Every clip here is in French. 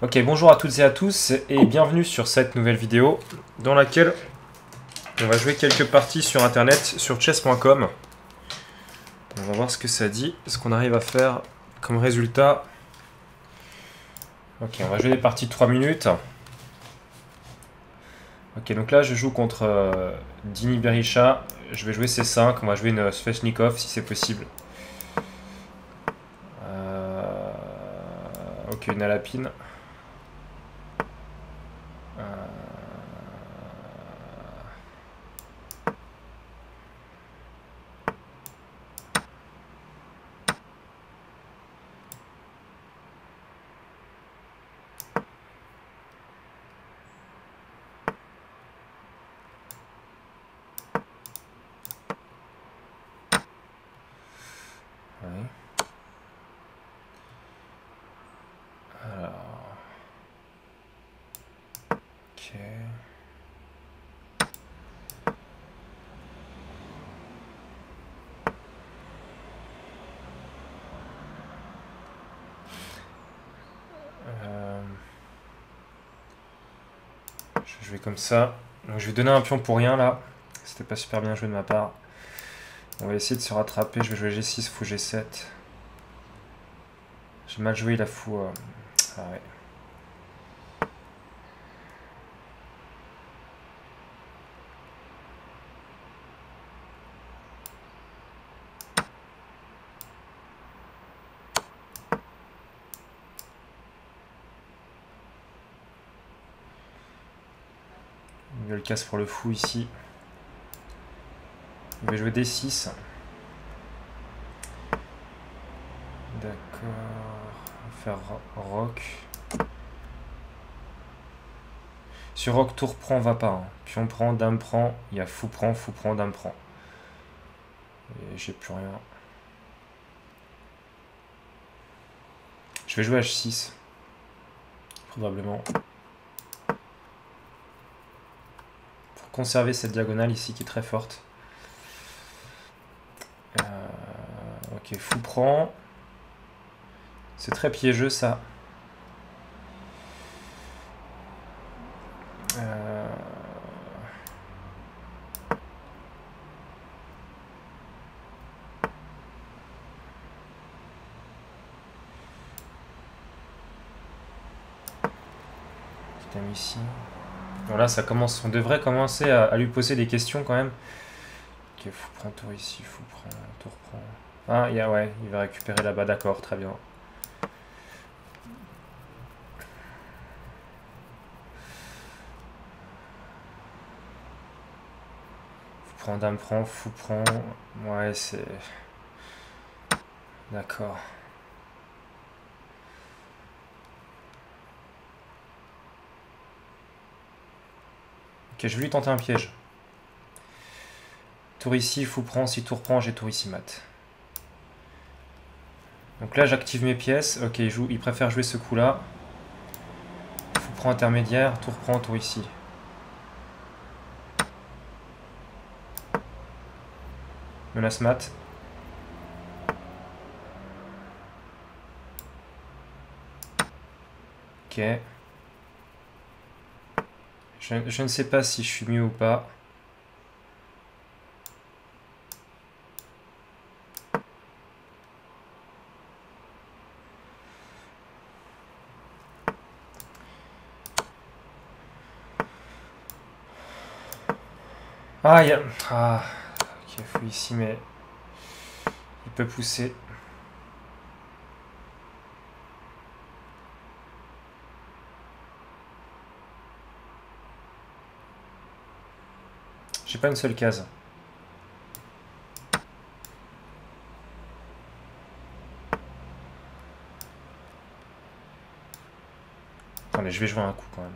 Ok, bonjour à toutes et à tous et bienvenue sur cette nouvelle vidéo dans laquelle on va jouer quelques parties sur internet, sur chess.com. On va voir ce que ça dit, ce qu'on arrive à faire comme résultat. Ok, on va jouer des parties de 3 minutes. Ok, donc là je joue contre Dini Berisha. Je vais jouer C5, on va jouer une Sveshnikov si c'est possible. Ok, une Alapine. Ouais. Alors... Ok... Je vais jouer comme ça. Donc je vais donner un pion pour rien là. C'était pas super bien joué de ma part. On va essayer de se rattraper. Je vais jouer G6, fou G7. J'ai mal joué, il a fou. Ah ouais. Il veut le casse pour le fou ici. Il va jouer D6. D'accord. On va faire roc. Sur roc, tour prend, va pas. Hein. Pion prend, dame prend. Il y a fou prend, dame prend. Et j'ai plus rien. Je vais jouer H6. Probablement. Pour conserver cette diagonale ici qui est très forte. Ok, fou prend. C'est très piégeux ça. Ici. Bon là ça commence, on devrait commencer à lui poser des questions quand même. Ok, fou prend tour ici, fou prend, tour prend. Ah ouais, il va récupérer là-bas, d'accord, très bien. Fou prend, dame prend, fou prend. Ouais, c'est... D'accord. Ok, je vais lui tenter un piège. Tour ici, fou prend, si tour prend, j'ai tour ici mat. Donc là j'active mes pièces. Ok, il préfère jouer ce coup-là. Fou prend intermédiaire, tour prend, tour ici. Menace mat. Ok. Je ne sais pas si je suis mieux ou pas. Ah, il y a... Ah, ok, fou ici, mais... Il peut pousser. J'ai pas une seule case. Attendez, je vais jouer un coup quand même.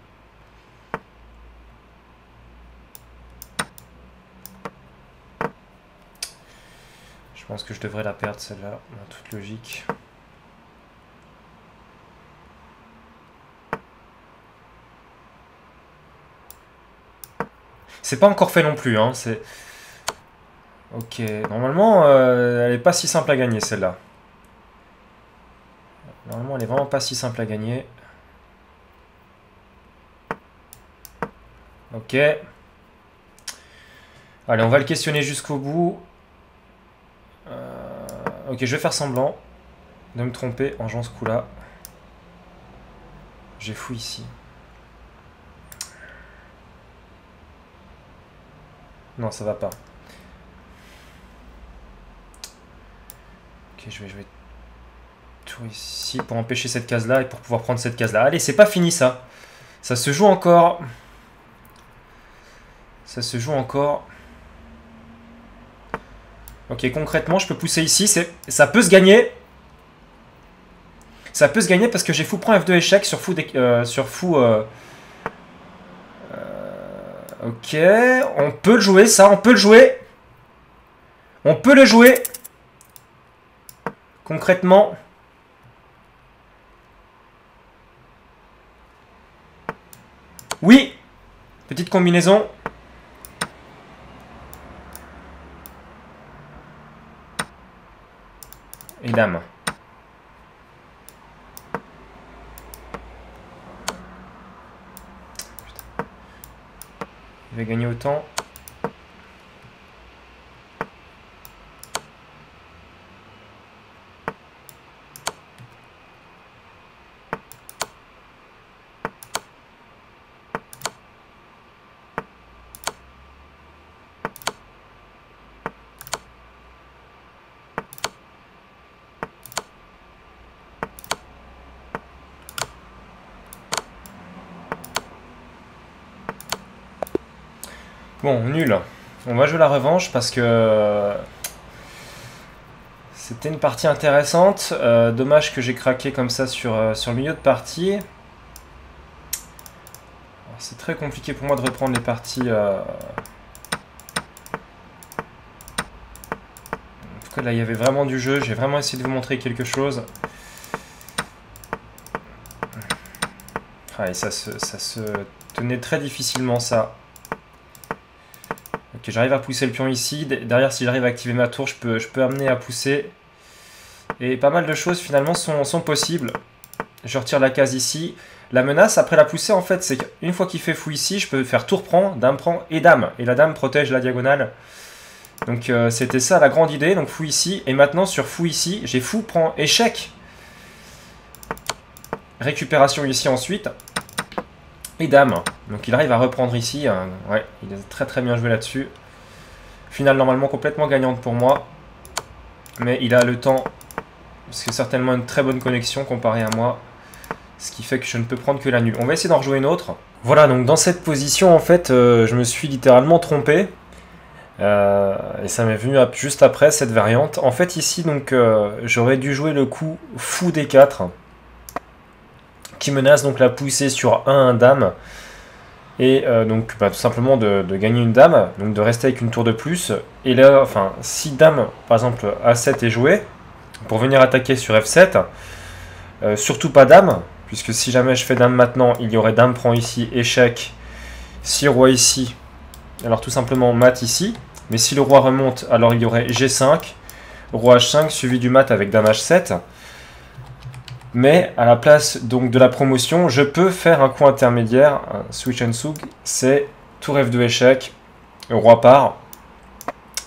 Je pense que je devrais la perdre celle-là, en toute logique. C'est pas encore fait non plus, hein. C'est... Ok, normalement, elle est pas si simple à gagner celle-là. Normalement, elle est vraiment pas si simple à gagner. Ok. Allez, on va le questionner jusqu'au bout. Ok, je vais faire semblant de me tromper en jouant ce coup-là. J'ai fou ici. Non, ça va pas. Ok, je vais jouer tour ici pour empêcher cette case-là et pour pouvoir prendre cette case-là. Allez, c'est pas fini ça. Ça se joue encore. Ça se joue encore. Ok, concrètement, je peux pousser ici. Ça peut se gagner. Ça peut se gagner parce que j'ai fou prend F2 échec sur fou... ok, on peut le jouer, ça, on peut le jouer. On peut le jouer. Concrètement. Oui. Petite combinaison. Et dame. Je vais gagner autant. Bon, nul. On va jouer la revanche parce que c'était une partie intéressante. Dommage que j'ai craqué comme ça sur le milieu de partie. C'est très compliqué pour moi de reprendre les parties. En tout cas, là, il y avait vraiment du jeu. J'ai vraiment essayé de vous montrer quelque chose. Ah, et ça se tenait très difficilement, ça. Ok, j'arrive à pousser le pion ici. Derrière, si j'arrive à activer ma tour, je peux amener à pousser. Et pas mal de choses, finalement, sont possibles. Je retire la case ici. La menace, après la poussée, en fait, c'est qu'une fois qu'il fait fou ici, je peux faire tour prend, dame prend et dame. Et la dame protège la diagonale. Donc, c'était ça la grande idée. Donc, fou ici. Et maintenant, sur fou ici, j'ai fou prend échec. Récupération ici ensuite. Et dame. Donc il arrive à reprendre ici. Ouais, il est très très bien joué là-dessus. Finale normalement complètement gagnante pour moi. Mais il a le temps. Parce que certainement une très bonne connexion comparé à moi. Ce qui fait que je ne peux prendre que la nulle. On va essayer d'en rejouer une autre. Voilà, donc dans cette position en fait, je me suis littéralement trompé. Et ça m'est venu juste après cette variante. En fait ici donc j'aurais dû jouer le coup fou D4. Qui menace donc la poussée sur 1 dame. Et donc tout simplement de gagner une dame, donc de rester avec une tour de plus. Et là, enfin, si dame, par exemple, A7 est joué, pour venir attaquer sur F7, surtout pas dame, puisque si jamais je fais dame maintenant, il y aurait dame prend ici, échec, si roi ici, alors tout simplement mat ici. Mais si le roi remonte, alors il y aurait G5, roi H5, suivi du mat avec dame H7. Mais à la place donc de la promotion, je peux faire un coup intermédiaire, un switch and souk, c'est tour F2 échec, roi part.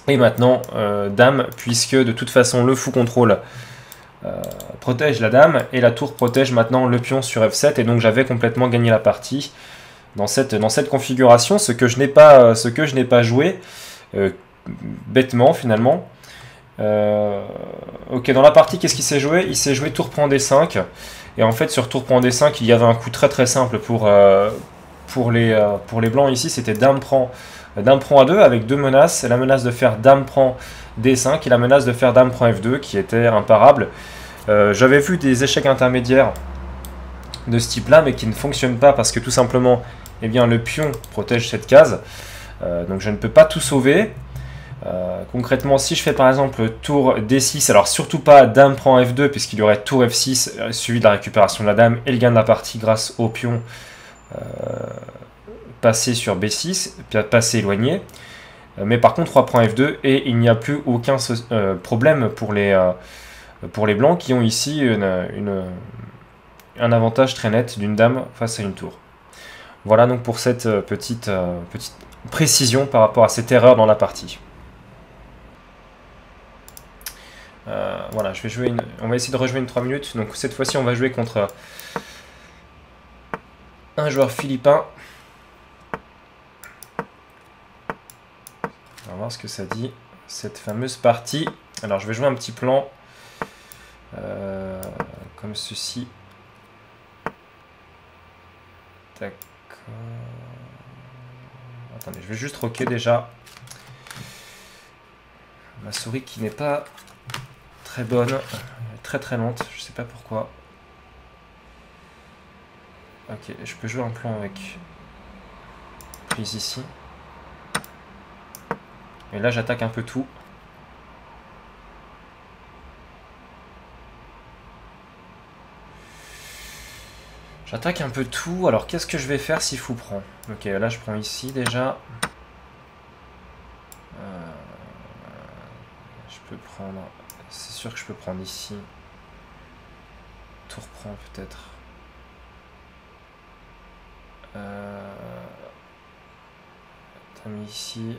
Et maintenant, dame, puisque de toute façon le fou contrôle protège la dame, et la tour protège maintenant le pion sur F7, et donc j'avais complètement gagné la partie dans cette configuration, ce que je n'ai pas joué, bêtement finalement. Ok, dans la partie, qu'est-ce qui s'est joué? Il s'est joué tour prend D5. Et en fait, sur tour prend D5, il y avait un coup très très simple pour les blancs ici. C'était dame prend A2 avec deux menaces. La menace de faire dame prend D5 et la menace de faire dame prend F2 qui était imparable. J'avais vu des échecs intermédiaires de ce type-là, mais qui ne fonctionnent pas parce que tout simplement, eh bien, le pion protège cette case. Donc je ne peux pas tout sauver. Concrètement, si je fais par exemple tour D6, alors surtout pas dame prend F2 puisqu'il y aurait tour F6 suivi de la récupération de la dame et le gain de la partie grâce au pion passé sur B6, passé éloigné. Mais par contre roi prend F2 et il n'y a plus aucun problème pour les blancs qui ont ici un avantage très net d'une dame face à une tour. Voilà donc pour cette petite précision par rapport à cette erreur dans la partie. Voilà, je vais jouer on va essayer de rejouer une 3 minutes. Donc cette fois-ci, on va jouer contre un joueur philippin. On va voir ce que ça dit, cette fameuse partie. Alors je vais jouer un petit plan comme ceci. D'accord. Attendez, je vais juste rocker déjà. Ma souris qui n'est pas très bonne, très très lente, je sais pas pourquoi. Ok, je peux jouer un plan avec prise ici. Et là j'attaque un peu tout. J'attaque un peu tout. Alors qu'est-ce que je vais faire si fou prend? Ok, là je prends ici déjà. Je peux prendre... C'est sûr que je peux prendre ici. Tour prend peut-être. T'as mis ici.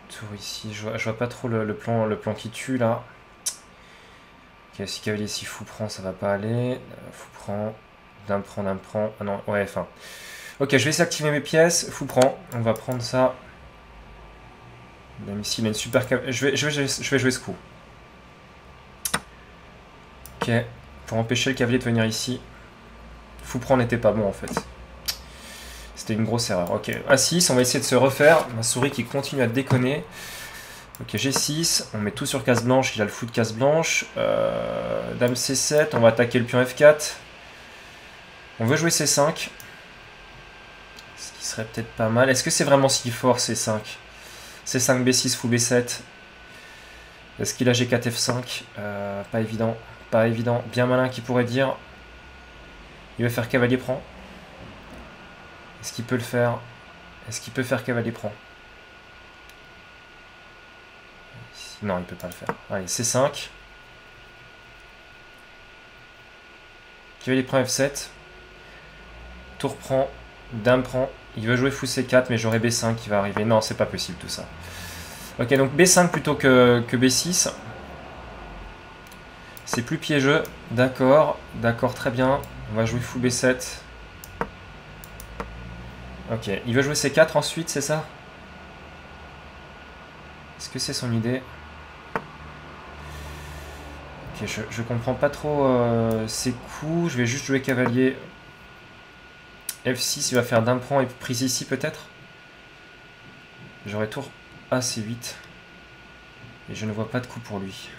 Tour ici. Je vois pas trop le plan qui tue là. Ok, si cavalier si fou prend, ça va pas aller. Fou prend. Dame prend, dame prend. Ah non, ouais, enfin. Ok, je vais essayer d'activer mes pièces. Fou prend. On va prendre ça. Même ici, il a une super cavalier. Je vais jouer ce coup. Ok. Pour empêcher le cavalier de venir ici. Fou prend n'était pas bon en fait. C'était une grosse erreur. Ok. A6, on va essayer de se refaire. Ma souris qui continue à déconner. Ok, G6, on met tout sur case blanche, il a le fou de case blanche. Dame C7, on va attaquer le pion F4. On veut jouer C5. Ce qui serait peut-être pas mal. Est-ce que c'est vraiment si fort C5? C5, B6, fou B7. Est-ce qu'il a G4, F5? Pas évident. Pas évident. Bien malin qui pourrait dire. Il va faire cavalier prend. Est-ce qu'il peut le faire? Est-ce qu'il peut faire cavalier prend? Non, il peut pas le faire. Allez, C5. Cavalier prend F7. Tour prend. Dame prend. Il veut jouer fou C4, mais j'aurai B5 qui va arriver. Non, c'est pas possible tout ça. Ok, donc B5 plutôt que B6. C'est plus piégeux. D'accord. D'accord, très bien. On va jouer fou B7. Ok, il veut jouer C4 ensuite, c'est ça? Est-ce que c'est son idée? Ok, je comprends pas trop ses coups. Je vais juste jouer cavalier. F6, il va faire dame prend et prise ici peut-être. J'aurai tour A, C8. Et je ne vois pas de coup pour lui.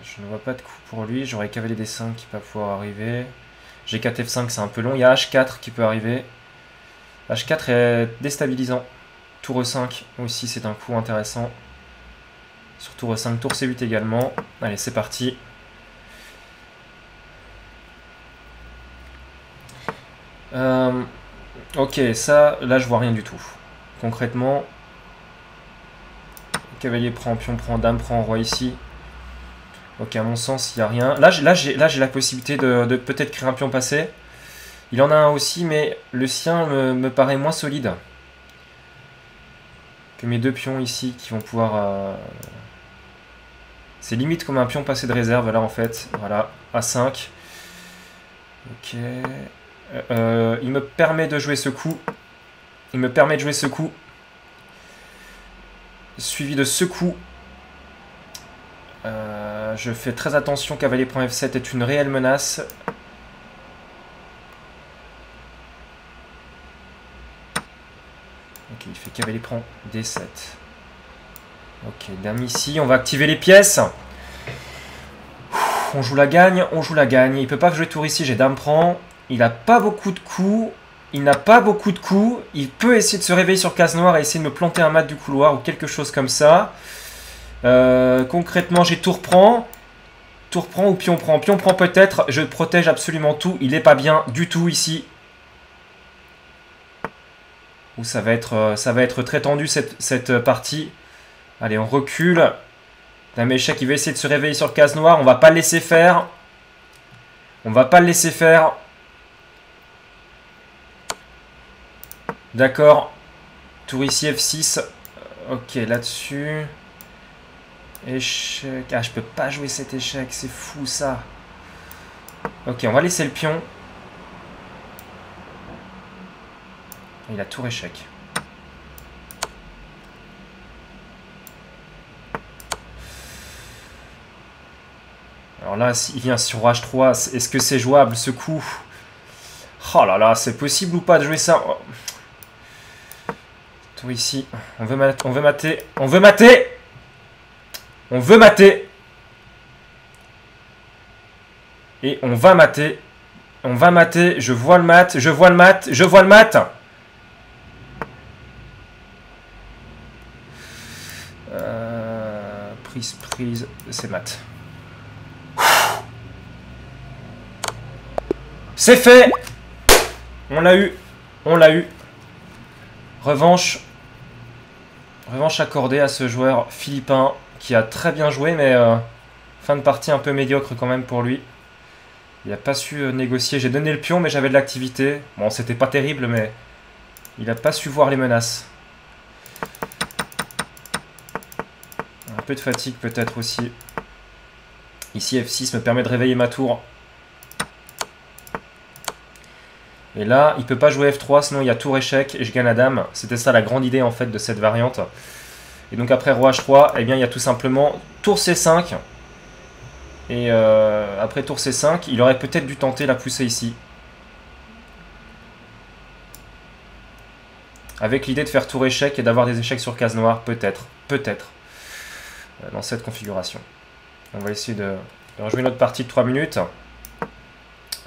Je ne vois pas de coup pour lui. J'aurai cavalier D5 qui va pouvoir arriver. G4, F5, c'est un peu long. Il y a H4 qui peut arriver. H4 est déstabilisant. Tour E5 aussi, c'est un coup intéressant. Sur tour E5, tour C8 également. Allez, c'est parti. Ok, ça, là, je vois rien du tout. Concrètement, cavalier prend, pion prend, dame prend, roi ici. Ok, à mon sens, il n'y a rien. Là, j'ai la possibilité de peut-être créer un pion passé. Il en a un aussi, mais le sien me paraît moins solide que mes deux pions ici qui vont pouvoir... C'est limite comme un pion passé de réserve, là, en fait. Voilà, A5. Ok. Il me permet de jouer ce coup. Il me permet de jouer ce coup. Suivi de ce coup. Je fais très attention, cavalier prend F7 est une réelle menace. Ok, il fait cavalier prend D7. Ok, dame ici, on va activer les pièces. On joue la gagne, on joue la gagne. Il peut pas jouer tour ici, j'ai dame prend. Il n'a pas beaucoup de coups. Il n'a pas beaucoup de coups. Il peut essayer de se réveiller sur case noire et essayer de me planter un mat du couloir ou quelque chose comme ça. Concrètement, j'ai tour prend. Tour prend ou pion prend. Pion prend peut-être. Je protège absolument tout. Il n'est pas bien du tout ici. Ou ça va être très tendu cette partie. Allez, on recule. Dame échec, il va essayer de se réveiller sur case noire. On va pas le laisser faire. On va pas le laisser faire. D'accord. Tour ici F6. Ok, là-dessus. Échec. Ah, je peux pas jouer cet échec. C'est fou, ça. Ok, on va laisser le pion. Il a tour échec. Alors là, s'il vient sur H3, est-ce que c'est jouable, ce coup? Oh là là, c'est possible ou pas de jouer ça? Oh. Tour ici. On veut mater. On veut mater. On veut mater. On veut mater. Et on va mater. On va mater. Je vois le mat. Je vois le mat. Je vois le mat. Prise. C'est mat. C'est fait. On l'a eu. On l'a eu. Revanche. Revanche accordée à ce joueur philippin qui a très bien joué, mais fin de partie un peu médiocre quand même pour lui. Il n'a pas su négocier. J'ai donné le pion, mais j'avais de l'activité. Bon, c'était pas terrible, mais il n'a pas su voir les menaces. Un peu de fatigue peut-être aussi. Ici, F6 me permet de réveiller ma tour. Et là, il ne peut pas jouer F3, sinon il y a tour échec et je gagne la dame. C'était ça la grande idée en fait de cette variante. Et donc après roi H3, eh bien il y a tout simplement tour C5. Et après tour C5, il aurait peut-être dû tenter la poussée ici. Avec l'idée de faire tour échec et d'avoir des échecs sur case noire, peut-être. Peut-être. Dans cette configuration. On va essayer de rejouer notre partie de 3 minutes.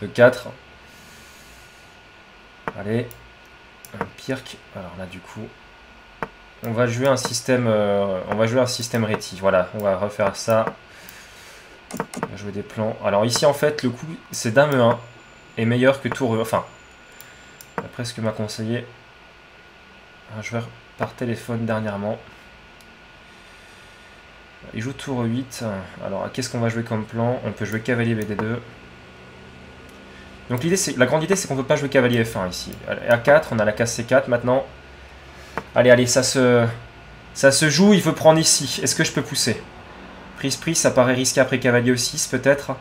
E4. Allez, un pirque. Alors là, du coup, on va jouer un système, réti. Voilà, on va refaire ça. On va jouer des plans. Alors ici, en fait, le coup, c'est dame E1 est meilleur que tour E. Enfin, d'après ce que m'a conseillé un joueur par téléphone dernièrement. Il joue tour E8. Alors, qu'est-ce qu'on va jouer comme plan? On peut jouer cavalier BD2. Donc la grande idée, c'est qu'on ne peut pas jouer cavalier F1 ici. A4, on a la case C4 maintenant. Allez, ça se joue, il veut prendre ici. Est-ce que je peux pousser? Prise, ça paraît risqué après cavalier E6 peut-être.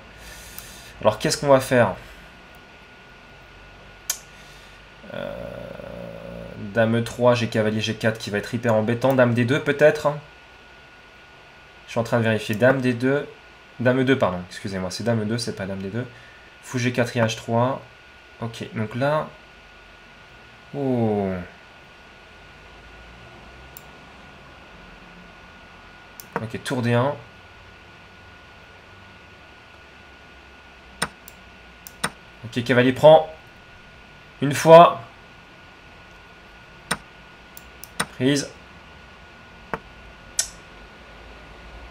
Alors qu'est-ce qu'on va faire? Dame E3, j'ai cavalier G4 qui va être hyper embêtant. Dame D2 peut-être. Je suis en train de vérifier. Dame D2. Dame E2, pardon, excusez-moi, c'est Dame E2, c'est pas Dame D2. Fou G4 et H3. Ok, donc là... Oh. Ok, tour D1. Ok, cavalier prend. Une fois. Prise.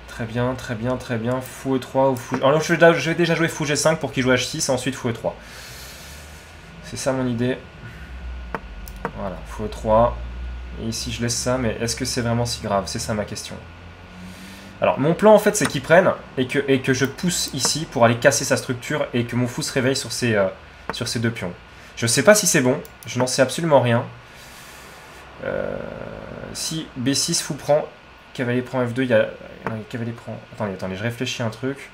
Très bien. Fou E3 ou fou... Alors, je vais déjà jouer fou G5 pour qu'il joue H6 et ensuite fou E3. C'est ça mon idée. Voilà, fou E3. Et ici je laisse ça, mais est-ce que c'est vraiment si grave? C'est ça ma question. Alors mon plan en fait c'est qu'il prenne et que je pousse ici pour aller casser sa structure et que mon fou se réveille sur ces deux pions. Je sais pas si c'est bon, je n'en sais absolument rien. Si B6 fou prend, cavalier prend F2, il y a... Non, cavalier prend... Attendez, je réfléchis un truc.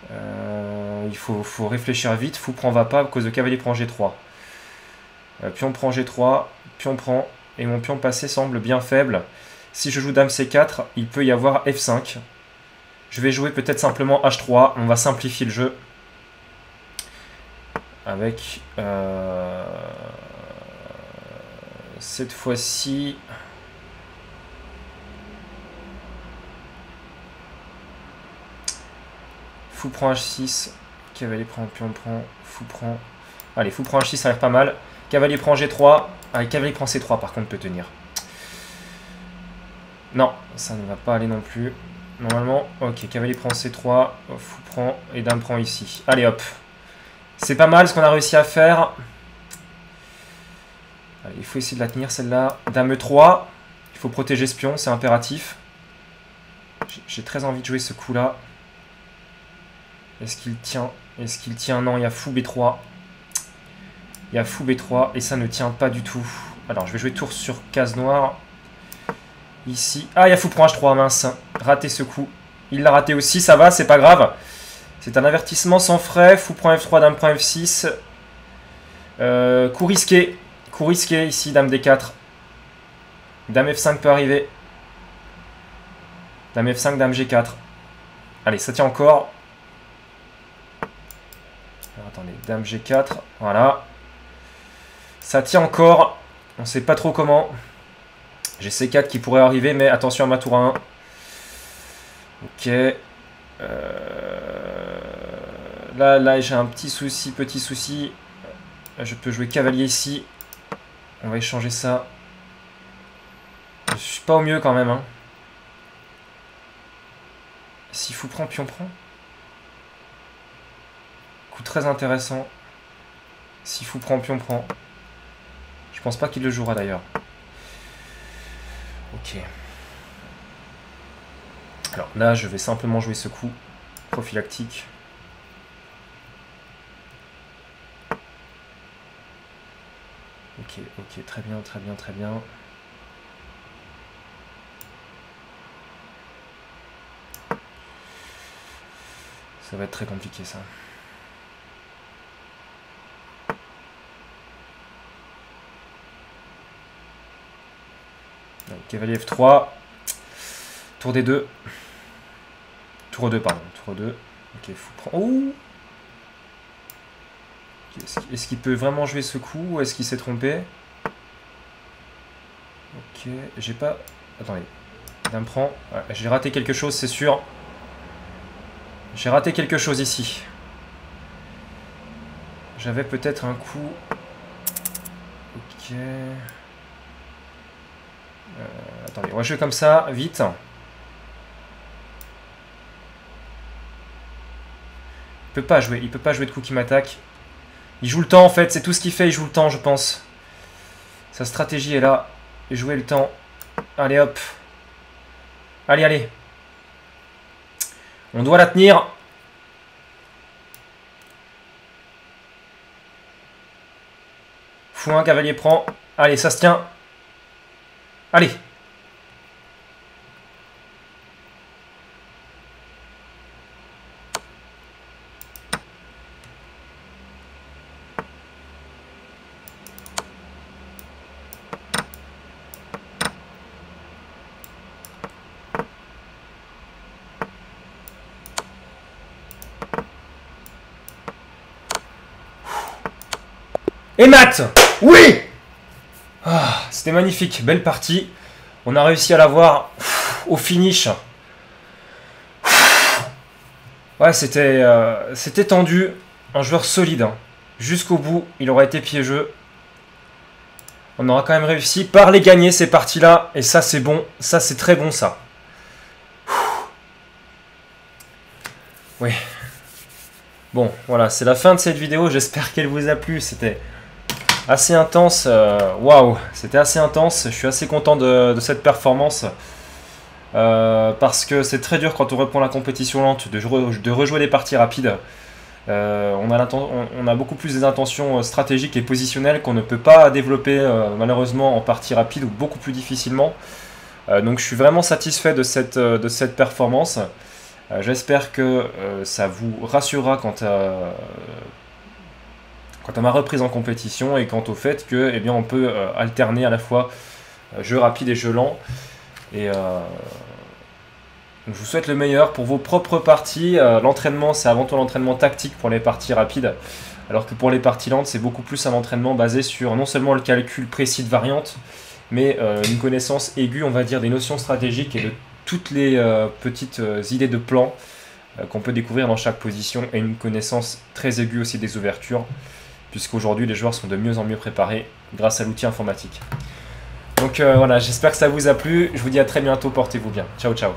Il faut réfléchir vite. Fou prend va pas à cause de cavalier prend G3. Pion prend G3, pion prend, et mon pion passé semble bien faible. Si je joue dame C4, il peut y avoir F5. Je vais jouer peut-être simplement H3. On va simplifier le jeu. Avec... cette fois-ci... Fou prend H6, cavalier prend, pion prend, fou prend... Allez, fou prend H6, ça a l'air pas mal. Cavalier prend G3. Allez, cavalier prend C3, par contre, peut tenir. Non, ça ne va pas aller non plus. Normalement, ok, cavalier prend C3, fou prend, et dame prend ici. Allez, hop. C'est pas mal ce qu'on a réussi à faire. Allez, il faut essayer de la tenir, celle-là. Dame E3. Il faut protéger ce pion, c'est impératif. J'ai très envie de jouer ce coup-là. Est-ce qu'il tient? Est-ce qu'il tient? Non, il y a fou B3. Il y a fou B3 et ça ne tient pas du tout. Alors, je vais jouer tour sur case noire. Ici. Ah, il y a fou prend H3, mince. Raté ce coup. Il l'a raté aussi, ça va, c'est pas grave. C'est un avertissement sans frais. Fou prend F3, dame prend F6. Coup risqué. Coup risqué ici, dame D4. Dame F5 peut arriver. Dame F5, dame G4. Allez, ça tient encore. Alors, attendez, dame G4. Voilà. Ça tient encore. On sait pas trop comment. J'ai C4 qui pourrait arriver, mais attention à ma tour 1. Ok. Là j'ai un petit souci. Je peux jouer cavalier ici. On va échanger ça. Je suis pas au mieux quand même. Hein. Si fou prend, pion prend. Coup très intéressant. Si fou prend, pion prend. Je pense pas qu'il le jouera d'ailleurs. Ok. Alors là, je vais simplement jouer ce coup prophylactique. Ok, ok, très bien, très bien, très bien. Ça va être très compliqué ça. Donc, cavalier F3. Tour D2. Tour 2, pardon. Tour 2. Ok, fou prend. Oh! Est-ce qu'il peut vraiment jouer ce coup ou est-ce qu'il s'est trompé? Ok, j'ai pas... Attendez. Dame prend. Ouais, j'ai raté quelque chose, c'est sûr. J'ai raté quelque chose ici. J'avais peut-être un coup... Ok... attendez, on va jouer comme ça, vite. Il peut pas jouer de coup qui m'attaque. Il joue le temps en fait, c'est tout ce qu'il fait, il joue le temps je pense. Sa stratégie est là. Jouer le temps. Allez hop. Allez, allez. On doit la tenir. Fou 1, cavalier prend. Allez, ça se tient. Allez. Et mat! Oui! Ah, c'était magnifique, belle partie. On a réussi à l'avoir au finish. Ouais, c'était tendu. Un joueur solide. Hein. Jusqu'au bout, il aurait été piégeux. On aura quand même réussi par les gagner ces parties-là. Et ça, c'est bon. Ça, c'est très bon, ça. Oui. Bon, voilà, c'est la fin de cette vidéo. J'espère qu'elle vous a plu. C'était... assez intense, waouh, c'était assez intense, je suis assez content de cette performance parce que c'est très dur quand on reprend la compétition lente de rejouer des parties rapides. On a beaucoup plus des intentions stratégiques et positionnelles qu'on ne peut pas développer malheureusement en partie rapide ou beaucoup plus difficilement. Donc je suis vraiment satisfait de cette performance. J'espère que ça vous rassurera quant à ma reprise en compétition et quant au fait que, eh bien, on peut alterner à la fois jeu rapide et jeu lent. Et je vous souhaite le meilleur pour vos propres parties. L'entraînement, c'est avant tout l'entraînement tactique pour les parties rapides, alors que pour les parties lentes, c'est beaucoup plus un entraînement basé sur non seulement le calcul précis de variantes, mais une connaissance aiguë, on va dire, des notions stratégiques et de toutes les petites idées de plan qu'on peut découvrir dans chaque position, et une connaissance très aiguë aussi des ouvertures, puisqu'aujourd'hui les joueurs sont de mieux en mieux préparés grâce à l'outil informatique. Donc voilà, j'espère que ça vous a plu, je vous dis à très bientôt, portez-vous bien, ciao ciao.